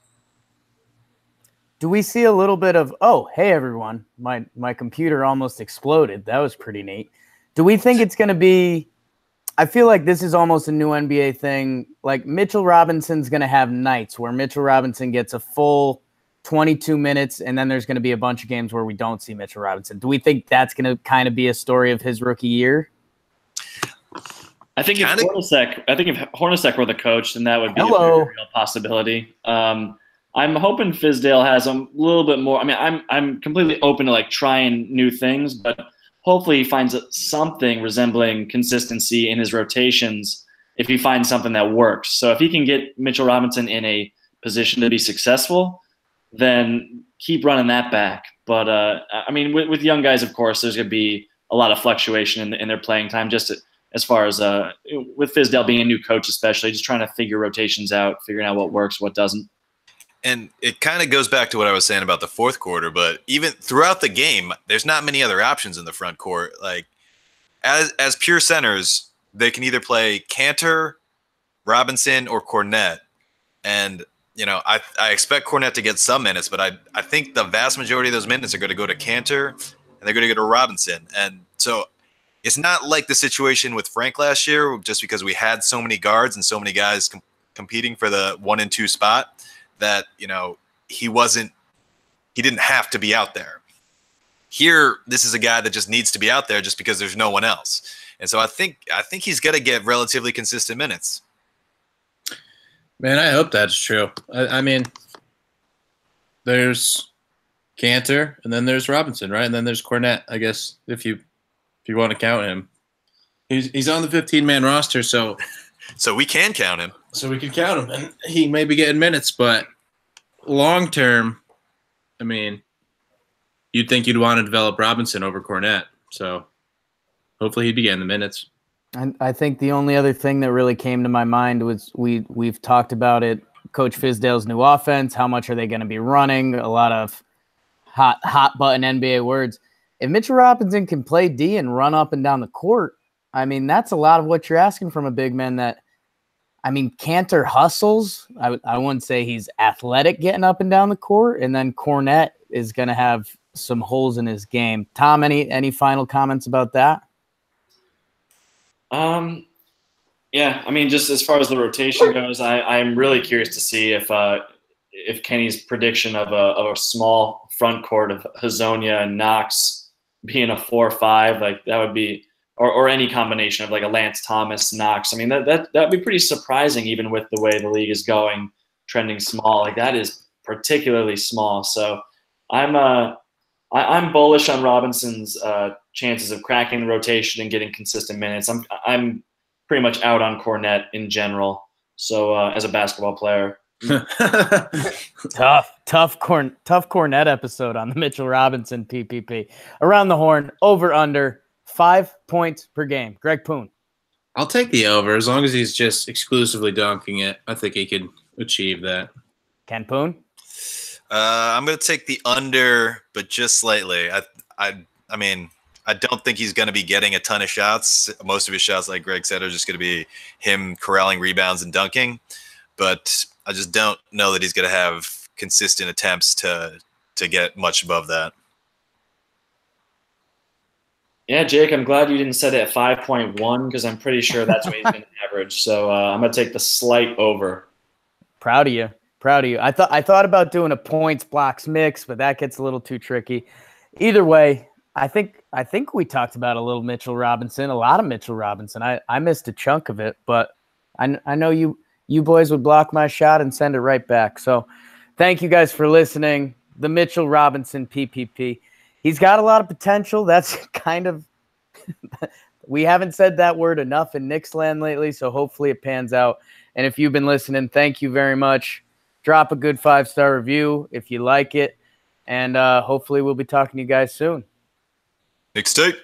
[SPEAKER 1] Do we see a little bit of, oh, hey, everyone, my computer almost exploded. That was pretty neat. Do we think it's going to be – I feel like this is almost a new NBA thing. Like, Mitchell Robinson's going to have nights where Mitchell Robinson gets a full 22 minutes, and then there's going to be a bunch of games where we don't see Mitchell Robinson. Do we think that's going to kind of be a story of his rookie year?
[SPEAKER 4] I think if Hornacek were the coach, then that would be a very real possibility. I'm hoping Fizdale has a little bit more. I mean, I'm completely open to like trying new things, but hopefully he finds something resembling consistency in his rotations if he finds something that works. So if he can get Mitchell Robinson in a position to be successful, then keep running that back. But I mean, with young guys, of course, there's going to be a lot of fluctuation in their playing time, just as far as with Fizdale being a new coach, especially just trying to figure rotations out, figuring out what works, what doesn't.
[SPEAKER 3] And it kind of goes back to what I was saying about the fourth quarter, but even throughout the game, there's not many other options in the front court. Like as pure centers, they can either play Cantor, Robinson, or Cornett. And, I expect Cornett to get some minutes, but I think the vast majority of those minutes are going to go to Cantor and they're going to go to Robinson. And so it's not like the situation with Frank last year, just because we had so many guards and so many guys competing for the 1 and 2 spot, that, he didn't have to be out there. Here, this is a guy that just needs to be out there just because there's no one else. And so I think he's going to get relatively consistent minutes.
[SPEAKER 2] Man, I hope that's true. I mean, there's Cantor, and then there's Robinson, right? And then there's Cornette, I guess, if you want to count him. He's on the 15-man roster, so
[SPEAKER 3] we can count him.
[SPEAKER 2] So we can count him, and he may be getting minutes, but long term, I mean, you'd think you'd want to develop Robinson over Cornette. So hopefully he'd be getting the minutes.
[SPEAKER 1] And I think the only other thing that really came to my mind was we've talked about it. Coach Fizdale's new offense. How much are they going to be running? A lot of hot button NBA words. If Mitchell Robinson can play D and run up and down the court, I mean, that's a lot of what you're asking from a big man. Cantor hustles. I wouldn't say he's athletic getting up and down the court, and then Cornette is going to have some holes in his game. Tom, any final comments about that?
[SPEAKER 4] Yeah, I mean, just as far as the rotation goes, I'm really curious to see if Kenny's prediction of a small front court of Hazonia and Knox being a 4-5, like that would be, or any combination of like a Lance Thomas, Knox. I mean, that'd be pretty surprising, even with the way the league is going, trending small. Like that is particularly small. So I'm bullish on Robinson's chances of cracking the rotation and getting consistent minutes. I'm pretty much out on Cornette in general. So as a basketball player,
[SPEAKER 1] tough Cornette episode on the Mitchell Robinson PPP. Around the horn, over under 5 points per game. Greg Poon.
[SPEAKER 2] I'll take the over as long as he's just exclusively dunking it. I think he could achieve that.
[SPEAKER 1] Ken Poon.
[SPEAKER 3] I'm going to take the under, but just slightly. I mean, I don't think he's going to be getting a ton of shots. Most of his shots, like Greg said, are just going to be him corralling rebounds and dunking. But I just don't know that he's going to have consistent attempts to get much above that.
[SPEAKER 4] Yeah, Jake, I'm glad you didn't set it at 5.1 because I'm pretty sure that's what he's going to average. So I'm going to take the slight over.
[SPEAKER 1] Proud of you. I thought about doing a points blocks mix, but that gets a little too tricky. Either way, I think we talked about a lot of Mitchell Robinson. I missed a chunk of it, but I know you boys would block my shot and send it right back. So thank you guys for listening. The Mitchell Robinson PPP. He's got a lot of potential. That's kind of we haven't said that word enough in Knicks land lately, so hopefully it pans out. And if you've been listening, thank you very much. Drop a good 5-star review if you like it. And hopefully we'll be talking to you guys soon.
[SPEAKER 3] Knicks tape.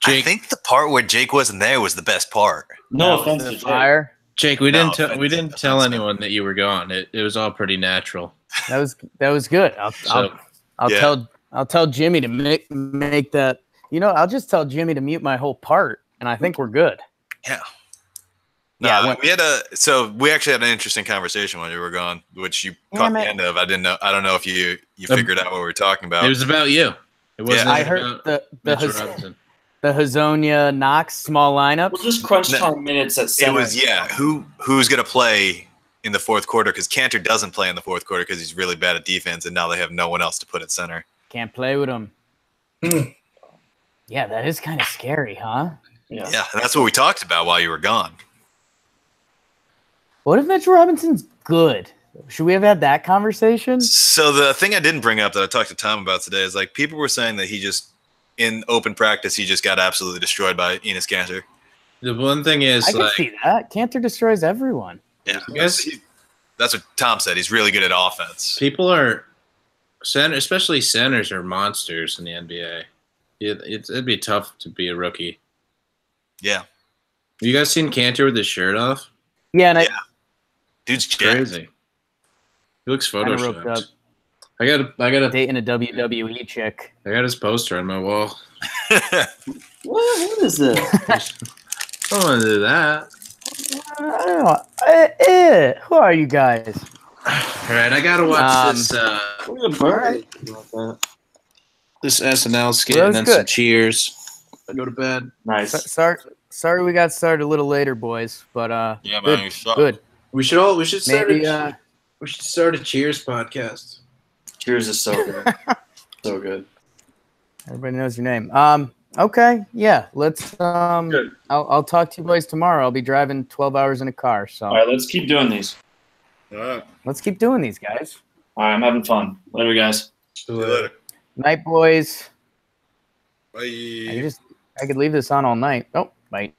[SPEAKER 3] I think the part where Jake wasn't there was the best part.
[SPEAKER 4] No offense to
[SPEAKER 1] fire.
[SPEAKER 2] Jake, we didn't tell anyone that you were gone. It was all pretty natural.
[SPEAKER 1] That was good. I'll tell Jimmy to make that. I'll just tell Jimmy to mute my whole part, and I think we're good.
[SPEAKER 3] Yeah. No, we actually had an interesting conversation when you were gone, which you caught the end of. I didn't know. I don't know if you figured out what we were talking about.
[SPEAKER 2] It was about you. It wasn't.
[SPEAKER 1] I heard the Hazonia Knox small lineup.
[SPEAKER 4] We'll just crunch time minutes at 7.
[SPEAKER 3] It was who's gonna play in the fourth quarter because Cantor doesn't play in the fourth quarter because he's really bad at defense, and now they have no one else to put at center.
[SPEAKER 1] Can't play with him. Yeah, that is kind of scary, huh?
[SPEAKER 3] Yeah, and that's what we talked about while you were gone.
[SPEAKER 1] What if Mitchell Robinson's good? Should we have had that conversation?
[SPEAKER 3] So the thing I didn't bring up that I talked to Tom about today is like people were saying that he just in open practice he just got absolutely destroyed by Enes Kanter.
[SPEAKER 2] The one thing is
[SPEAKER 1] I can see that Kanter destroys everyone.
[SPEAKER 3] Yeah, that's what Tom said. He's really good at offense.
[SPEAKER 2] People are especially centers are monsters in the NBA. It'd be tough to be a rookie.
[SPEAKER 3] Yeah.
[SPEAKER 2] You guys seen Kanter with his shirt off?
[SPEAKER 1] Yeah,
[SPEAKER 3] dude's
[SPEAKER 2] crazy. He looks photoshopped. I got
[SPEAKER 1] dating a WWE chick.
[SPEAKER 2] I got his poster on my wall.
[SPEAKER 4] What is this?
[SPEAKER 2] I don't want to do that.
[SPEAKER 1] I don't know. Who are you guys?
[SPEAKER 2] All right, I gotta watch this. This SNL skit and then some Cheers. I go to bed.
[SPEAKER 4] Nice.
[SPEAKER 1] Sorry, we got started a little later, boys. But
[SPEAKER 3] yeah, man,
[SPEAKER 1] good.
[SPEAKER 2] We should start
[SPEAKER 1] Maybe
[SPEAKER 2] we should start a Cheers podcast.
[SPEAKER 4] Cheers is so good. So good.
[SPEAKER 1] everybody knows your name. Okay, yeah. Let's
[SPEAKER 4] Good.
[SPEAKER 1] I'll talk to you boys tomorrow. I'll be driving 12 hours in a car, so
[SPEAKER 4] All right, let's keep doing these.
[SPEAKER 3] All right.
[SPEAKER 1] let's keep doing these, guys.
[SPEAKER 4] All right, I'm having fun. Later, guys.
[SPEAKER 3] See you later.
[SPEAKER 1] Night, boys.
[SPEAKER 3] Bye.
[SPEAKER 1] I could leave this on all night. Oh, bye.